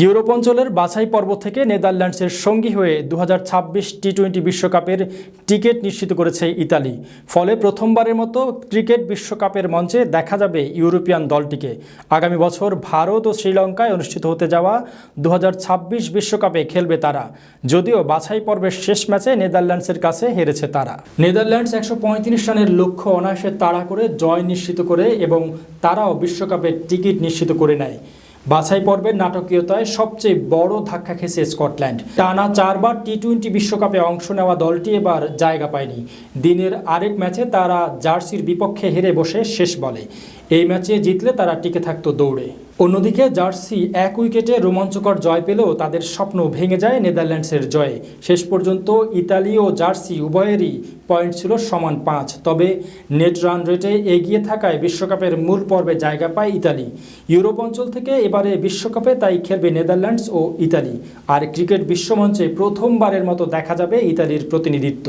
Europe অঞ্চলের বাছাই পর্ব থেকে নেদারল্যান্ডসের সঙ্গী হয়ে 2026 টি-20 বিশ্বকাপের টিকিট নিশ্চিত করেছে ইতালি। ফলে প্রথমবারের মতো ক্রিকেট বিশ্বকাপের মঞ্চে দেখা যাবে ইউরোপিয়ান দলটিকে। আগামী বছর ভারত ও শ্রীলঙ্কায় অনুষ্ঠিত হতে যাওয়া 2026 বিশ্বকাপে খেলবে তারা, যদিও বাছাই পর্বের শেষ ম্যাচে নেদারল্যান্ডসের কাছে হেরেছে তারা। নেদারল্যান্ডস 135 রানের লক্ষ্য অনায়াসে তাড়া করে জয় নিশ্চিত করে এবং তারাও বিশ্বকাপের টিকিট নিশ্চিত করে নেয়। বাছাই পর্বের নাটকীয়তায় সবচেয়ে বড় ধাক্কা খেয়েছে স্কটল্যান্ড। টানা 4 বার টি-20 বিশ্বকাপে অংশ নেওয়া দলটি এবার জায়গা পায়নি। দিনের আরেক ম্যাচে তারা জার্সির বিপক্ষে হেরে বসে শেষ বলে। এই ম্যাচে জিতলে তারা টিকে থাকতো দৌড়ে। অন্যদিকে জার্সি 1 উইকেটে রোমাঞ্চকর জয় পেলেও তাদের স্বপ্ন ভেঙে যায় নেদারল্যান্ডসের জয়ে। শেষ পর্যন্ত ইতালি ও জার্সি উভয়েরই পয়েন্ট ছিল সমান 5। তবে নেট রান রেটে এগিয়ে থাকায় বিশ্বকাপের মূল পর্বে জায়গা পায় ইতালি। ইউরোপ অঞ্চল থেকে এবারে বিশ্বকাপে তাই খেলবে নেদারল্যান্ডস ও ইতালি। আর ক্রিকেট বিশ্বমঞ্চে প্রথমবারের মতো দেখা যাবে ইতালির প্রতিনিধিত্ব।